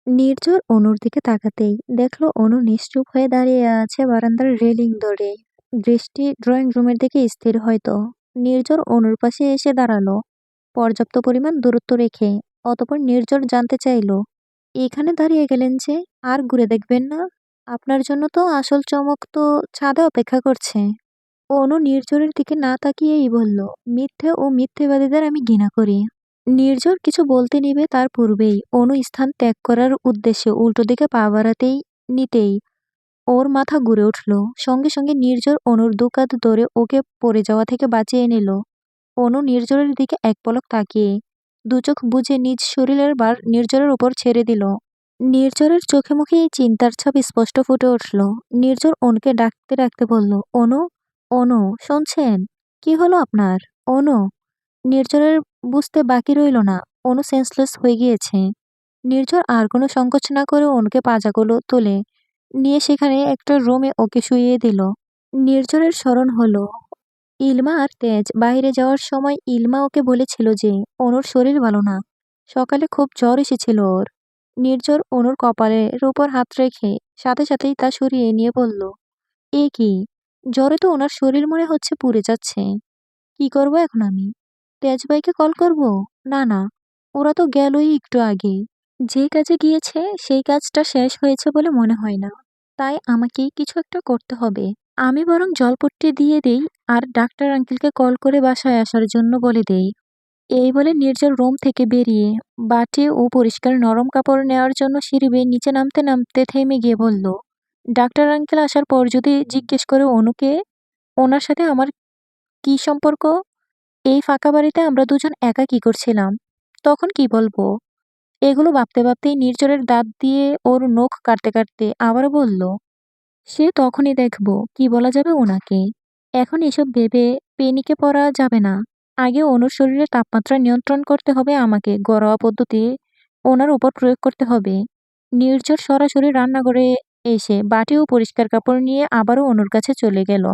নির্ঝর অনুর দিকে তাকাতেই দেখলো অনু নিশ্চুপ হয়ে দাঁড়িয়ে আছে বারান্দার রেলিং ধরে। দৃষ্টি ড্রয়িং রুমের দিকে স্থির হয়তো। নির্ঝর অনুর পাশে এসে দাঁড়ালো, পর্যাপ্ত পরিমাণ দূরত্ব রেখে। অতঃপর নির্ঝর জানতে চাইলো, এখানে দাঁড়িয়ে গেলেন যে, আর ঘুরে দেখবেন না? আপনার জন্য তো আসল চমক তো ছাদে অপেক্ষা করছে। অনু নির্ঝরের দিকে না তাকিয়েই বলল, মিথ্যে ও মিথ্যেবাদীদের আমি ঘৃণা করি। নির্ঝর কিছু বলতে নিবে তার পূর্বেই অনু স্থান ত্যাগ করার উদ্দেশ্যে উল্টো দিকে পা বাড়াতেই নিতেই ওর মাথা ঘুরে উঠল। সঙ্গে সঙ্গে নির্ঝর অনুর দু কাঁধ ধরে ওকে পড়ে যাওয়া থেকে বাঁচিয়ে নিল। অনু নির্ঝরের দিকে এক পলক তাকিয়ে দু চোখ বুজে নিজ শরীরের ভার নির্ঝরের উপর ছেড়ে দিল। নির্ঝরের চোখে মুখে এই চিন্তার ছাপ স্পষ্ট ফুটে উঠল। নির্ঝর অনুকে ডাকতে ডাকতে বলল, অনু, অনু, শুনছেন? কি হলো আপনার? অনু। নির্ঝরের বুঝতে বাকি রইল না, অনু সেন্সলেস হয়ে গিয়েছে। নির্ঝর আর কোনো সংকোচ না করে অনুকে পাজাগুলো তুলে নিয়ে সেখানে একটা রুমে ওকে শুইয়ে দিল। নির্ঝরের স্মরণ হলো, ইলমা আর তেজ বাইরে যাওয়ার সময় ইলমা ওকে বলেছিল যে অনুর শরীর ভালো না, সকালে খুব জ্বর এসেছিল ওর। নির্ঝর অনুর কপালের উপর হাত রেখে সাথে সাথেই তা সরিয়ে নিয়ে বলল, এ কি, জ্বরে তো ওনার শরীর মনে হচ্ছে পুড়ে যাচ্ছে। কি করব এখন আমি? তেজ ভাইকে কল করব? না না, ওরা তো গেলই একটু আগে। যে কাজে গিয়েছে সেই কাজটা শেষ হয়েছে বলে মনে হয় না। তাই আমাকেই কিছু একটা করতে হবে। আমি বরং জলপট্টি দিয়ে দেই আর ডাক্তার আঙ্কেলকে কল করে বাসায় আসার জন্য বলে দেই। এই বলে নির্ঝর রুম থেকে বেরিয়ে বাটি ও পরিষ্কার নরম কাপড় নেওয়ার জন্য সিঁড়ি বেয়ে নিচে নামতে নামতে থেমে গিয়ে বলল, ডাক্তার আঙ্কেল আসার পর যদি জিজ্ঞেস করে অনুকে, ওনার সাথে আমার কি সম্পর্ক, এই ফাঁকা বাড়িতে আমরা দুজন একা কি করছিলাম, তখন কি বলবো? এগুলো ভাবতে ভাবতেই নির্ঝরের দাঁত দিয়ে ওর নখ কাটতে কাটতে আবারও বলল, সে তখনই দেখবো কি বলা যাবে ওনাকে। এখন এসব ভেবে পেনিকে পড়া যাবে না। আগে অনুর শরীরের তাপমাত্রা নিয়ন্ত্রণ করতে হবে আমাকে, ঘরোয়া পদ্ধতি ওনার উপর প্রয়োগ করতে হবে। নির্ঝর সরাসরি রান্নাঘরে এসে বাটি ও পরিষ্কার কাপড় নিয়ে আবারও অনুর কাছে চলে গেল।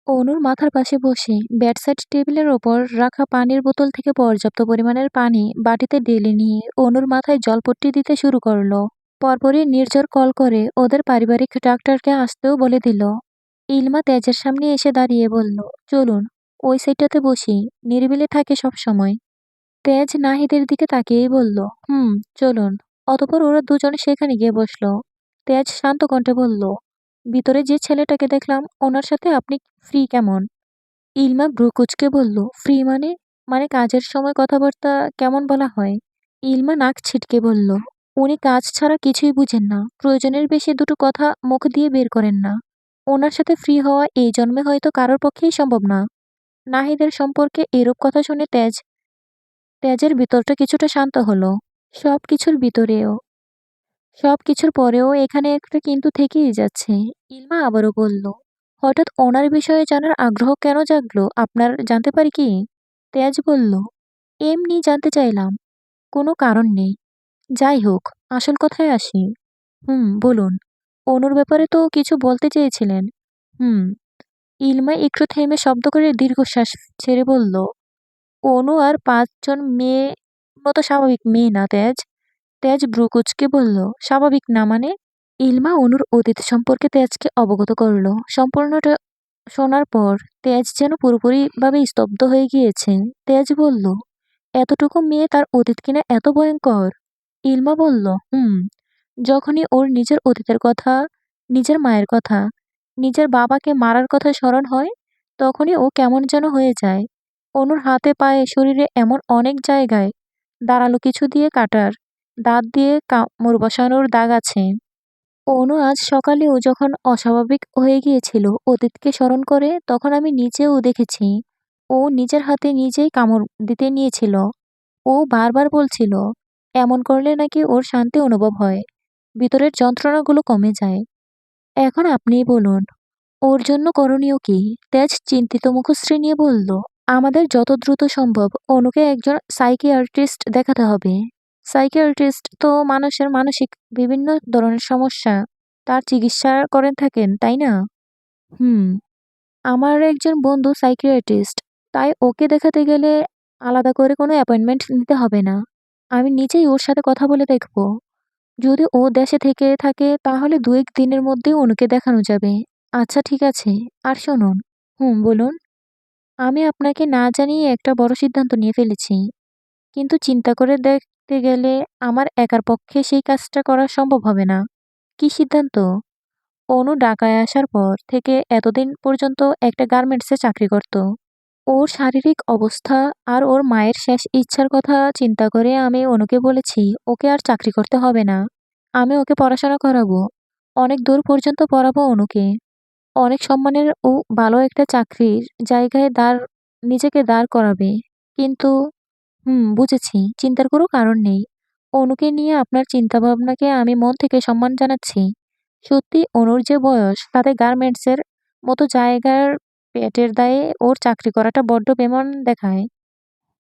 অনুর মাথার পাশে বসে বেডসাইড টেবিলের ওপর রাখা পানির বোতল থেকে পর্যাপ্ত পরিমাণের পানি বাটিতে ঢেলে নিয়ে অনুর মাথায় জলপট্টি দিতে শুরু করলো। পরপরই নির্ঝর কল করে ওদের পারিবারিক ডাক্তারকে আসতেও বলে দিল। ইলমা তেজের সামনে এসে দাঁড়িয়ে বলল, চলুন, ওই সাইডটাতে বসি, নিরিবিলি থাকে সব সময়। তেজ নাহিদের দিকে তাকিয়েই বলল, হুম, চলুন। অতঃপর ওরা দুজন সেখানে গিয়ে বসলো। তেজ শান্ত কণ্ঠে বলল, ভিতরে যে ছেলেটাকে দেখলাম ওনার সাথে আপনি ফ্রি কেমন? ইলমা ভ্রু কুঁচকে বলল, ফ্রি মানে? মানে কাজের সময় কথাবার্তা কেমন বলা হয়? ইলমা নাক ছিটকে বলল, উনি কাজ ছাড়া কিছুই বুঝেন না, প্রয়োজনের বেশি দুটো কথা মুখ দিয়ে বের করেন না। ওনার সাথে ফ্রি হওয়া এই জন্মে হয়তো কারোর পক্ষেই সম্ভব না। নাহিদের সম্পর্কে এরূপ কথা শুনে তেজের ভিতরটা কিছুটা শান্ত হলো। সব কিছুর ভিতরেও সবকিছুর পরেও এখানে একটা কিন্তু থেকেই যাচ্ছে। ইলমা আবারও বলল, হঠাৎ ওনার বিষয়ে জানার আগ্রহ কেন জাগলো আপনার, জানতে পারি কি? তেজ বলল, এমনি জানতে চাইলাম, কোনো কারণ নেই। যাই হোক, আসল কথায় আসি। হুম, বলুন। অনুর ব্যাপারে তো কিছু বলতে চেয়েছিলেন। হুম। ইলমা একটু থেমে শব্দ করে দীর্ঘশ্বাস ছেড়ে বলল, অনু আর ৫ জন মেয়ে মতো স্বাভাবিক মেয়ে না তেজ। তেজ ভ্রু কুঁচকে বলল, স্বাভাবিক না মানে? ইলমা অনুর অতীত সম্পর্কে তেজকে অবগত করল। সম্পূর্ণটা শোনার পর তেজ যেন পুরোপুরিভাবে স্তব্ধ হয়ে গিয়েছে। তেজ বলল, এতটুকু মেয়ে তার অতীত কিনা এত ভয়ঙ্কর? ইলমা বলল, হুম। যখনই ওর নিজের অতীতের কথা, নিজের মায়ের কথা, নিজের বাবাকে মারার কথা স্মরণ হয়, তখনই ও কেমন যেন হয়ে যায়। অনুর হাতে পায়ে শরীরে এমন অনেক জায়গায় ধারালো কিছু দিয়ে কাটার, দাঁত দিয়ে কামড় বসানোর দাগ আছে। অনু আজ সকালেও যখন অস্বাভাবিক হয়ে গিয়েছিল অতীতকে স্মরণ করে, তখন আমি নিজেও দেখেছি ও নিজের হাতে নিজেই কামড় দিতে নিয়েছিল। ও বারবার বলছিল, এমন করলে নাকি ওর শান্তি অনুভব হয়, ভিতরের যন্ত্রণাগুলো কমে যায়। এখন আপনিই বলুন, ওর জন্য করণীয় কি? তেজ চিন্তিত মুখশ্রী নিয়ে বলল, আমাদের যত দ্রুত সম্ভব অনুকে একজন সাইকিয়াট্রিস্ট দেখাতে হবে। সাইকিয়াট্রিস্ট তো মানুষের মানসিক বিভিন্ন ধরনের সমস্যা তার চিকিৎসা করেন থাকেন, তাই না? হুম। আমার একজন বন্ধু সাইকিয়াট্রিস্ট, তাই ওকে দেখাতে গেলে আলাদা করে কোনো অ্যাপয়েন্টমেন্ট নিতে হবে না। আমি নিজেই ওর সাথে কথা বলে দেখব। যদি ও দেশে থেকে থাকে তাহলে ২-১ দিনের মধ্যেই অনুকে দেখানো যাবে। আচ্ছা ঠিক আছে। আর শুনুন। হুম, বলুন। আমি আপনাকে না জানিয়ে একটা বড় সিদ্ধান্ত নিয়ে ফেলেছি। কিন্তু চিন্তা করে দেখতে গেলে আমার একার পক্ষে সেই কাজটা করা সম্ভব হবে না। কি সিদ্ধান্ত? অনু ঢাকায় আসার পর থেকে এতদিন পর্যন্ত একটা গার্মেন্টসে চাকরি করত। ওর শারীরিক অবস্থা আর ওর মায়ের শেষ ইচ্ছার কথা চিন্তা করে আমি অনুকে বলেছি ওকে আর চাকরি করতে হবে না। আমি ওকে পড়াশোনা করাবো। অনেক দূর পর্যন্ত পড়াবো অনুকে। অনেক সম্মানের ও ভালো একটা চাকরির জায়গায় নিজেকে দাঁড় করাবে। কিন্তু বুঝেছি। চিন্তার কোনো কারণ নেই। অনুকে নিয়ে আপনার চিন্তাভাবনাকে আমি মন থেকে সম্মান জানাচ্ছি। সত্যি অনুর যে বয়স তাতে গার্মেন্টসের মতো জায়গার পেটের দায়ে ওর চাকরি করাটা বড্ড বেমানান দেখায়।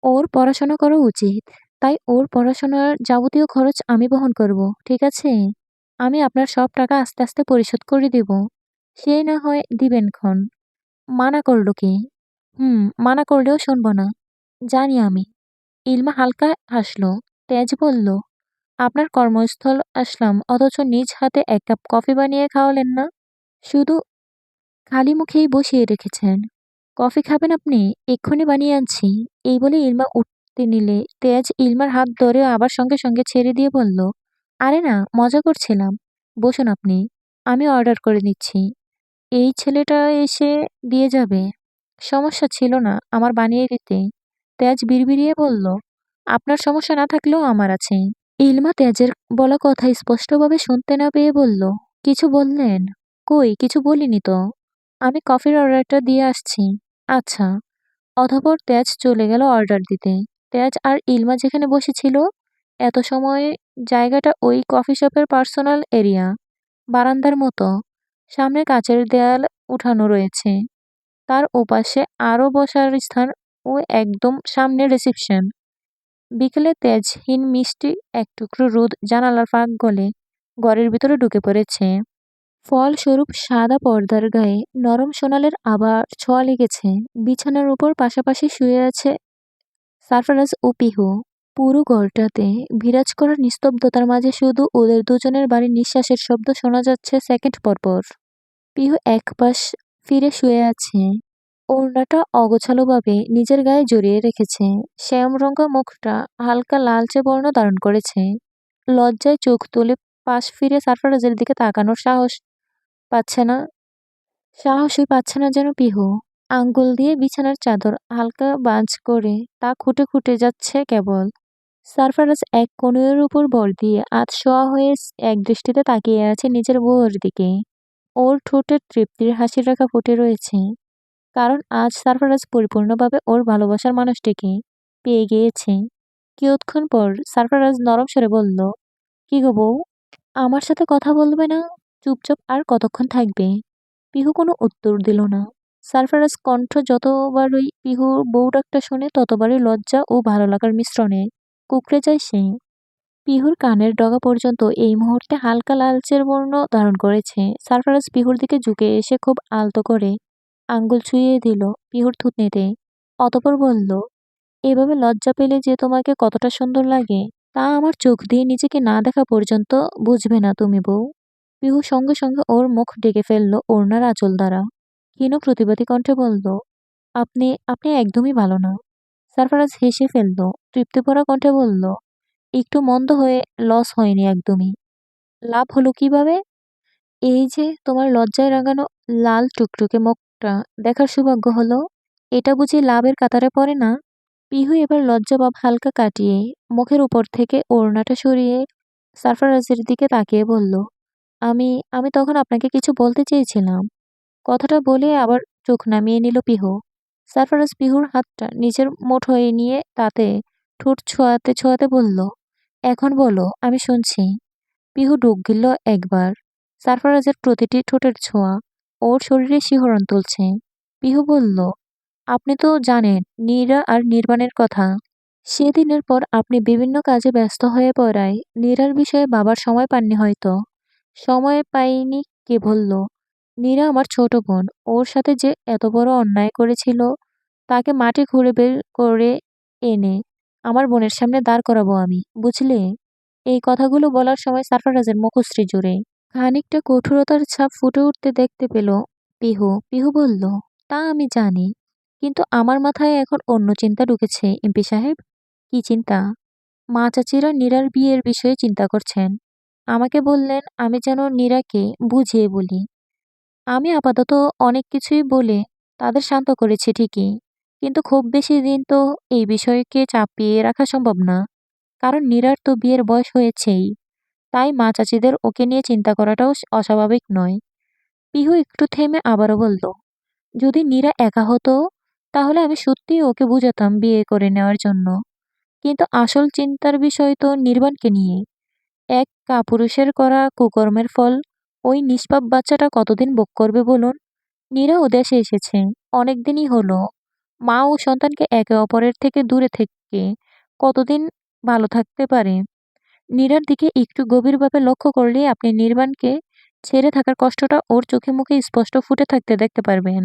ওর পড়াশোনা করা উচিত। তাই ওর পড়াশোনার যাবতীয় খরচ আমি বহন করব। ঠিক আছে? আমি আপনার সব টাকা আস্তে, আস্তে পরিশোধ করে দিব। সে না হয় দিবেনক্ষণ। মানা করল কে? মানা করলেও শুনব না। জানি আমি। ইলমা হালকা হাসল। তেজ বলল, আপনার কর্মস্থল আসলাম অথচ নিজ হাতে ১ কাপ কফি বানিয়ে খাওয়ালেন না। শুধু খালি মুখেই বসিয়ে রেখেছেন। কফি খাবেন আপনি? এক্ষুনি বানিয়ে আনছি। এই বলে ইলমা উঠতে নিলে তেজ ইলমার হাত ধরে আবার সঙ্গে সঙ্গে ছেড়ে দিয়ে বলল, আরে না, মজা করছিলাম। বসুন আপনি। আমি অর্ডার করে দিচ্ছি। এই ছেলেটা এসে দিয়ে যাবে। সমস্যা ছিল না আমার বানিয়ে দিতে। তেজ বিড়বিড়িয়ে বলল, আপনার সমস্যা না থাকলেও আমার আছে। ইলমা তেজের বলা কথা স্পষ্টভাবে শুনতে না পেয়ে বলল, কিছু বললেন? কই কিছু বলিনি তো। আমি কফির অর্ডারটা দিয়ে আসছি। আচ্ছা। অতঃপর তেজ চলে গেল অর্ডার দিতে। তেজ আর ইলমা যেখানে বসেছিল এত সময় জায়গাটা ওই কফি শপের পার্সোনাল এরিয়া। বারান্দার মতো। সামনে কাচের দেয়াল উঠানো রয়েছে। তার ওপাশে আরো বসার স্থান ও একদম সামনে রিসেপশন। বিকেলে তেজহীন মিষ্টি এক টুকরো রোদ জানালার ফাঁক গলে ঘরের ভিতরে ঢুকে পড়েছে। ফলস্বরূপ সাদা পর্দার গায়ে নরম সোনালের আবার ছোঁয়া লেগেছে। বিছানার উপর পাশাপাশি শুয়ে আছে সারফারাজ ও পিহু। পুরো ঘরটাতে বিরাজ করা নিস্তব্ধতার মাঝে শুধু ওদের দুজনের বাড়ির নিঃশ্বাসের শব্দ শোনা যাচ্ছে সেকেন্ড পর পর। পিহু একপাশ ফিরে শুয়ে আছে। ওড়নাটা অগোছালোভাবে নিজের গায়ে জড়িয়ে রেখেছে। শ্যামরঙা মুখটা হালকা লালচে বর্ণ ধারণ করেছে। লজ্জায় চোখ তুলে পাশ ফিরে সারফারাজের দিকে তাকানোর সাহসই পাচ্ছে না যেন পিহু। আঙ্গুল দিয়ে বিছানার চাদর হালকা বাঁজ করে তা খুঁটে খুঁটে যাচ্ছে কেবল। সারফারাজ এক কনুইয়ের উপর ভর দিয়ে আধশোয়া হয়ে একদৃষ্টিতে তাকিয়ে আছে নিজের বউয়ের দিকে। ওর ঠোঁটে তৃপ্তির হাসির রেখা ফুটে রয়েছে। কারণ আজ সারফারাজ পরিপূর্ণভাবে ওর ভালোবাসার মানুষটিকে পেয়ে গিয়েছে। কিয়ৎক্ষণ পর সারফারাজ নরম স্বরে বলল, কি গো বউ, আমার সাথে কথা বলবে না? চুপচাপ আর কতক্ষণ থাকবে? পিহু কোনো উত্তর দিল না। সারফারাজ কণ্ঠ যতবারই পিহুর বউ ডাকটা শুনে ততবারই লজ্জা ও ভালো লাগার মিশ্রণে কুঁকড়ে যায় সে। পিহুর কানের ডগা পর্যন্ত এই মুহূর্তে হালকা লালচের বর্ণ ধারণ করেছে। সারফারাজ পিহুর দিকে ঝুঁকে এসে খুব আলতো করে আঙ্গুল ছুঁয়ে দিল পিহুর থুতনিতে। অতঃপর বলল, এভাবে লজ্জা পেলে যে তোমাকে কতটা সুন্দর লাগে তা আমার চোখ দিয়ে নিজেকে না দেখা পর্যন্ত বুঝবে না তুমি বউ। পিহু সঙ্গে সঙ্গে ওর মুখ ঢেকে ফেলল ওড়নার আঁচল দ্বারা। ক্ষীণ প্রতিবাদী কণ্ঠে বলল, আপনি আপনি একদমই ভালো না। সারফারাজ হেসে ফেলল। তৃপ্তিভরা কণ্ঠে বলল, একটু মন্দ হয়ে লস হয়নি একদমই। লাভ হলো কিভাবে? এই যে তোমার লজ্জায় রাঙানো লাল টুকটুকে মুখটা দেখার সৌভাগ্য হলো, এটা বুঝি লাভের কাতারে পড়ে না? পিহু এবার লজ্জাভাব হালকা কাটিয়ে মুখের উপর থেকে ওড়নাটা সরিয়ে সারফারাজের দিকে তাকিয়ে বলল, আমি আমি তখন আপনাকে কিছু বলতে চেয়েছিলাম। কথাটা বলে আবার চোখ নামিয়ে নিল পিহু। সারফারাজ পিহুর হাতটা নিজের মুঠোয় নিয়ে তাতে ঠোঁট ছোঁয়াতে ছোঁয়াতে বলল, এখন বলো, আমি শুনছি। পিহু ঢোক গিলল একবার। সারফারাজের প্রতিটি ঠোঁটের ছোঁয়া ওর শরীরে শিহরণ তুলছে। পিহু বলল, আপনি তো জানেন নীরা আর নির্বাণের কথা। সেদিনের পর আপনি বিভিন্ন কাজে ব্যস্ত হয়ে পড়ায় নীরার বিষয়ে ভাবার সময় পাননি হয়তো। সময় পাইনি কে বলল? নীরা আমার ছোট বোন। ওর সাথে যে এত বড় অন্যায় করেছিল তাকে মাটি খুঁড়ে বের করে এনে আমার বোনের সামনে দাঁড় করাবো আমি, বুঝলে? এই কথাগুলো বলার সময় সারফারাজের মুখশ্রী জুড়ে খানিকটা কঠোরতার ছাপ ফুটে উঠতে দেখতে পেল পিহু। পিহু বলল, তা আমি জানি, কিন্তু আমার মাথায় এখন অন্য চিন্তা ঢুকেছে এমপি সাহেব। কি চিন্তা? মা চাচিরা নীরার বিয়ের বিষয়ে চিন্তা করছেন। আমাকে বললেন আমি যেন নীরাকে বুঝিয়ে বলি। আমি আপাতত অনেক কিছুই বলে তাদের শান্ত করেছি ঠিকই, কিন্তু খুব বেশি দিন তো এই বিষয়কে চাপিয়ে রাখা সম্ভব না। কারণ নীরার তো বিয়ের বয়স হয়েছেই। তাই মা চাচিদের ওকে নিয়ে চিন্তা করাটাও অস্বাভাবিক নয়। পিহু একটু থেমে আবারও বলল, যদি নীরা একা হতো তাহলে আমি সত্যিই ওকে বুঝাতাম বিয়ে করে নেওয়ার জন্য। কিন্তু আসল চিন্তার বিষয় তো নির্বাণকে নিয়ে। এক কাপুরুষের করা কুকর্মের ফল ওই নিষ্পাপ বাচ্চাটা কতদিন ভোগ করবে বলুন? নীরাও দেশে এসেছে, অনেকদিনই হলো। মা ও সন্তানকে একে অপরের থেকে দূরে থেকে কতদিন ভালো থাকতে পারে? নীরার দিকে একটু গভীরভাবে লক্ষ্য করলেই আপনি নির্বাণকে ছেড়ে থাকার কষ্টটা ওর চোখে মুখে স্পষ্ট ফুটে থাকতে দেখতে পারবেন।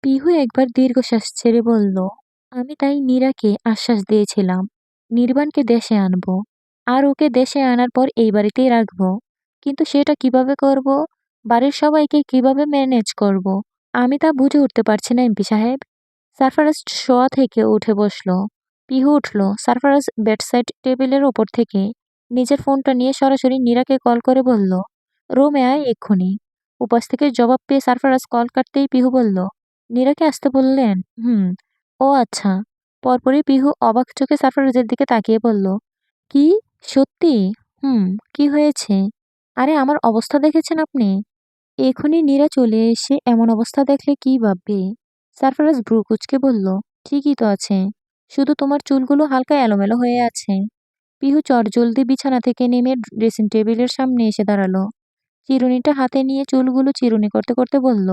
পিহু একবার দীর্ঘশ্বাস ছেড়ে বলল, আমি তাই নীরাকে আশ্বাস দিয়েছিলাম নির্বাণকে দেশে আনবো, আর ওকে দেশে আনার পর এই বাড়িতেই রাখবো। কিন্তু সেটা কিভাবে করব, বাড়ির সবাইকে কিভাবে ম্যানেজ করব, আমি তা বুঝে উঠতে পারছি না এমপি সাহেব। সারফারাজ শোয়া থেকে উঠে বসলো। পিহু উঠল। সারফারাজ বেডসাইড টেবিলের ওপর থেকে নিজের ফোনটা নিয়ে সরাসরি নীরাকে কল করে বলল, রুমে আয় এক্ষুনি। উপাস থেকে জবাব পেয়ে সারফারাজ কল কাটতেই পিহু বলল, নীরাকে আসতে বললেন? হুম। ও আচ্ছা। পরপরই পিহু অবাক চোখে সারফারাজের দিকে তাকিয়ে বলল, কি? সত্যি? হুম। কি হয়েছে? আরে আমার অবস্থা দেখেছেন আপনি? এখনই নীরা চলে এসে এমন অবস্থা দেখলে কি ভাববে? সারফারাজ ভ্রু কুঁচকে বলল, ঠিকই তো আছে, শুধু তোমার চুলগুলো হালকা এলোমেলো হয়ে আছে। পিহু চটজলদি বিছানা থেকে নেমে ড্রেসিং টেবিলের সামনে এসে দাঁড়ালো। চিরুনিটা হাতে নিয়ে চুলগুলো চিরুনি করতে করতে বলল,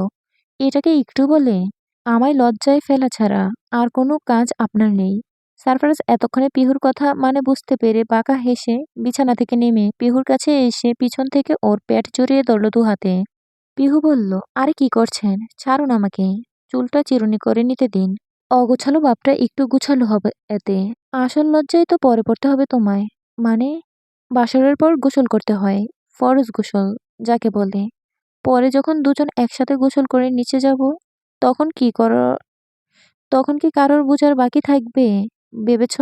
এটাকে একটু বলে? আমায় লজ্জায় ফেলা ছাড়া আর কোনো কাজ আপনার নেই। সারফারাজ এতক্ষণে পিহুর কথা মানে বুঝতে পেরে বাঁকা হেসে বিছানা থেকে নেমে পিহুর কাছে এসে পিছন থেকে ওর পেট জড়িয়ে ধরল দু হাতে। পিহু বলল, আরে কি করছেন? ছাড়ুন আমাকে। চুলটা চিরুনি করে নিতে দিন। অগোছালো ভাবটা একটু গুছালো হবে এতে। আসল লজ্জায় তো পরে পড়তে হবে তোমায়। মানে? বাসরের পর গোসল করতে হয়। ফরজ গোসল যাকে বলে। পরে যখন দুজন একসাথে গোসল করে নিচে যাব, তখন কি কর তখন কি কারোর বোঝার বাকি থাকবে? ভেবেছ?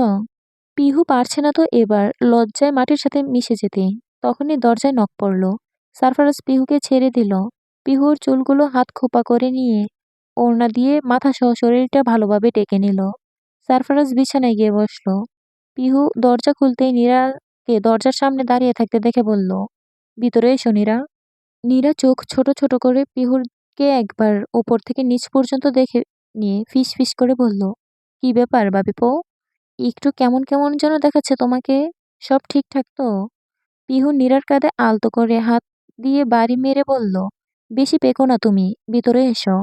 পিহু পারছে না তো এবার লজ্জায় মাটির সাথে মিশে যেতে। তখনই দরজায় নক পড়ল। সারফারাজ পিহুকে ছেড়ে দিল। পিহুর চুলগুলো হাত খোপা করে নিয়ে ওড়না দিয়ে মাথাসহ শরীরটা ভালোভাবে ঢেকে নিল। সারফারাজ বিছানায় গিয়ে বসল। পিহু দরজা খুলতেই নীরাকে দরজার সামনে দাঁড়িয়ে থাকতে দেখে বলল, ভিতরে এসো নীরা। নীরা চোখ ছোট ছোট করে পিহুকে একবার ওপর থেকে নিচ পর্যন্ত দেখে নিয়ে ফিস ফিস করে বলল, কি ব্যাপার বাবিপো? একটু কেমন কেমন যেন দেখাচ্ছে তোমাকে। সব ঠিকঠাক তো? পিহু নীরার কাঁধে আলতো করে হাত দিয়ে বাড়ি মেরে বলল, বেশি পেকো না তুমি, ভিতরে এসো।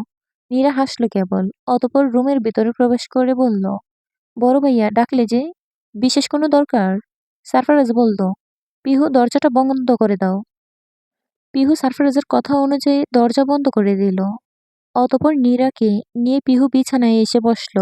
নীরা হাসল কেবল, অতঃপর রুমের ভিতরে প্রবেশ করে বলল, বড় ভাইয়া ডাকলে যে? বিশেষ কোনো দরকার? সারফারাজ বলল, পিহু দরজাটা বন্ধ করে দাও। পিহু সারফারাজের কথা অনুযায়ী দরজা বন্ধ করে দিল। অতঃপর নীরাকে নিয়ে পিহু বিছানায় এসে বসল।